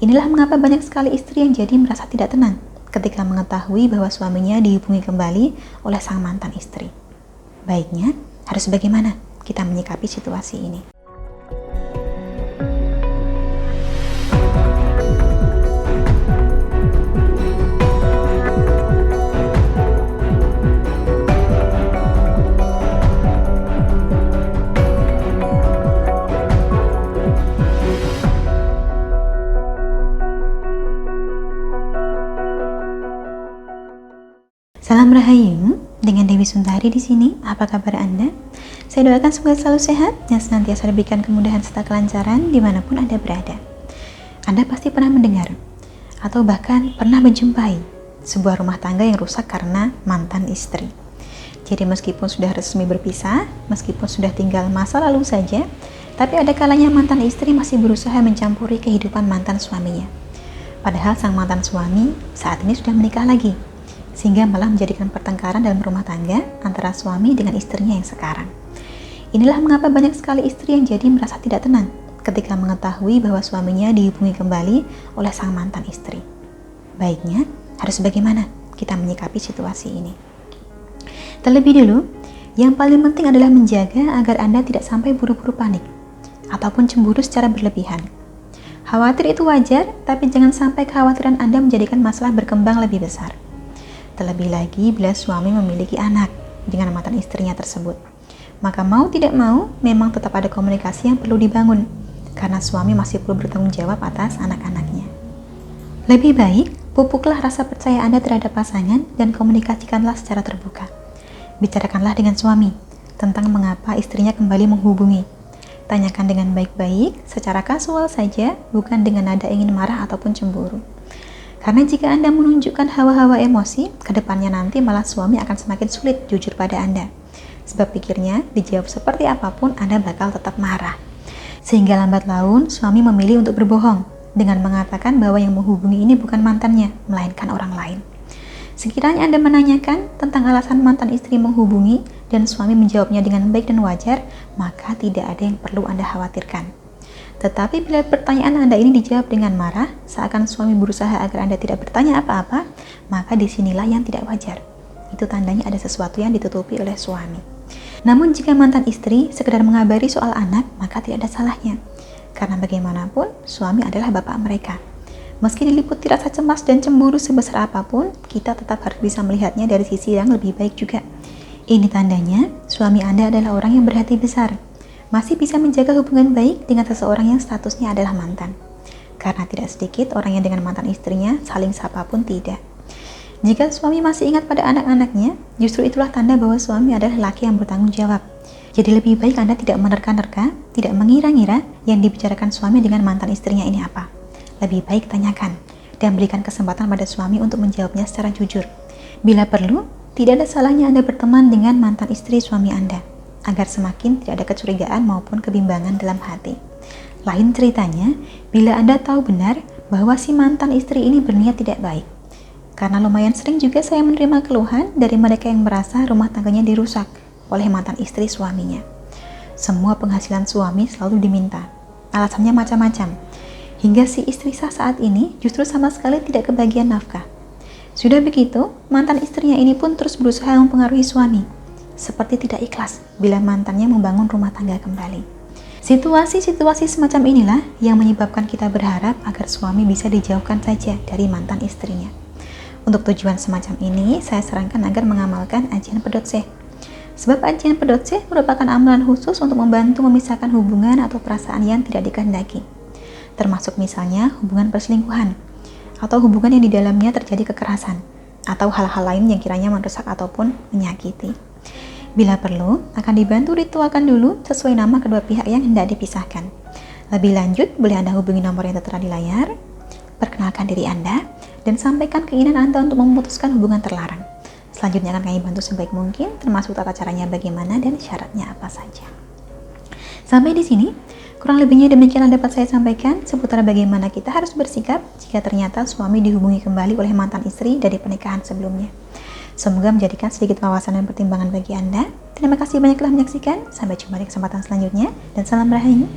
Inilah mengapa banyak sekali istri yang jadi merasa tidak tenang ketika mengetahui bahwa suaminya dihubungi kembali oleh sang mantan istri. Baiknya, harus bagaimana kita menyikapi situasi ini? Salam Rahayu, dengan Dewi Suntari di sini. Apa kabar Anda? Saya doakan semoga selalu sehat dan senantiasa diberikan kemudahan serta kelancaran dimanapun Anda berada. Anda pasti pernah mendengar atau bahkan pernah menjumpai sebuah rumah tangga yang rusak karena mantan istri. Jadi meskipun sudah resmi berpisah, meskipun sudah tinggal masa lalu saja, tapi ada kalanya mantan istri masih berusaha mencampuri kehidupan mantan suaminya. Padahal sang mantan suami saat ini sudah menikah lagi, sehingga malah menjadikan pertengkaran dalam rumah tangga antara suami dengan istrinya yang sekarang. Inilah mengapa banyak sekali istri yang jadi merasa tidak tenang ketika mengetahui bahwa suaminya dihubungi kembali oleh sang mantan istri. Baiknya, harus bagaimana kita menyikapi situasi ini? Terlebih dulu, yang paling penting adalah menjaga agar Anda tidak sampai buru-buru panik ataupun cemburu secara berlebihan. Khawatir itu wajar, tapi jangan sampai kekhawatiran Anda menjadikan masalah berkembang lebih besar. Terlebih lagi bila suami memiliki anak dengan mantan istrinya tersebut. Maka mau tidak mau, memang tetap ada komunikasi yang perlu dibangun, karena suami masih perlu bertanggung jawab atas anak-anaknya. Lebih baik, pupuklah rasa percaya Anda terhadap pasangan dan komunikasikanlah secara terbuka. Bicarakanlah dengan suami tentang mengapa istrinya kembali menghubungi. Tanyakan dengan baik-baik, secara kasual saja, bukan dengan nada ingin marah ataupun cemburu. Karena jika Anda menunjukkan hawa-hawa emosi, kedepannya nanti malah suami akan semakin sulit jujur pada Anda. Sebab pikirnya, dijawab seperti apapun Anda bakal tetap marah. Sehingga lambat laun, suami memilih untuk berbohong dengan mengatakan bahwa yang menghubungi ini bukan mantannya, melainkan orang lain. Sekiranya Anda menanyakan tentang alasan mantan istri menghubungi dan suami menjawabnya dengan baik dan wajar, maka tidak ada yang perlu Anda khawatirkan. Tetapi bila pertanyaan Anda ini dijawab dengan marah, seakan suami berusaha agar Anda tidak bertanya apa-apa, maka disinilah yang tidak wajar. Itu tandanya ada sesuatu yang ditutupi oleh suami. Namun jika mantan istri sekedar mengabari soal anak, maka tidak ada salahnya. Karena bagaimanapun, suami adalah bapak mereka. Meski diliputi rasa cemas dan cemburu sebesar apapun, kita tetap harus bisa melihatnya dari sisi yang lebih baik juga. Ini tandanya, suami Anda adalah orang yang berhati besar, masih bisa menjaga hubungan baik dengan seseorang yang statusnya adalah mantan. Karena tidak sedikit orang yang dengan mantan istrinya saling sapa pun tidak. Jika suami masih ingat pada anak-anaknya, justru itulah tanda bahwa suami adalah laki yang bertanggung jawab. Jadi lebih baik Anda tidak menerka-nerka, tidak mengira-ngira yang dibicarakan suami dengan mantan istrinya ini apa. Lebih baik tanyakan dan berikan kesempatan pada suami untuk menjawabnya secara jujur. Bila perlu, tidak ada salahnya Anda berteman dengan mantan istri suami Anda, agar semakin tidak ada kecurigaan maupun kebimbangan dalam hati. Lain ceritanya, bila Anda tahu benar bahwa si mantan istri ini berniat tidak baik. Karena lumayan sering juga saya menerima keluhan dari mereka yang merasa rumah tangganya dirusak oleh mantan istri suaminya. Semua penghasilan suami selalu diminta. Alasannya macam-macam. Hingga si istri sah saat ini justru sama sekali tidak kebagian nafkah. Sudah begitu, mantan istrinya ini pun terus berusaha mempengaruhi suami, seperti tidak ikhlas bila mantannya membangun rumah tangga kembali. Situasi-situasi semacam inilah yang menyebabkan kita berharap agar suami bisa dijauhkan saja dari mantan istrinya. Untuk tujuan semacam ini, saya sarankan agar mengamalkan ajian pedot seh. Sebab ajian pedot seh merupakan amalan khusus untuk membantu memisahkan hubungan atau perasaan yang tidak dikehendaki. Termasuk misalnya hubungan perselingkuhan, atau hubungan yang di dalamnya terjadi kekerasan, atau hal-hal lain yang kiranya merusak ataupun menyakiti. Bila perlu, akan dibantu ritualkan dulu sesuai nama kedua pihak yang hendak dipisahkan. Lebih lanjut, boleh Anda hubungi nomor yang tertera di layar, perkenalkan diri Anda, dan sampaikan keinginan Anda untuk memutuskan hubungan terlarang. Selanjutnya akan kami bantu sebaik mungkin, termasuk tata caranya bagaimana dan syaratnya apa saja. Sampai di sini, kurang lebihnya demikian yang dapat saya sampaikan seputar bagaimana kita harus bersikap jika ternyata suami dihubungi kembali oleh mantan istri dari pernikahan sebelumnya. Semoga menjadikan sedikit wawasan dan pertimbangan bagi Anda. Terima kasih banyak telah menyaksikan. Sampai jumpa di kesempatan selanjutnya. Dan salam Rahayu.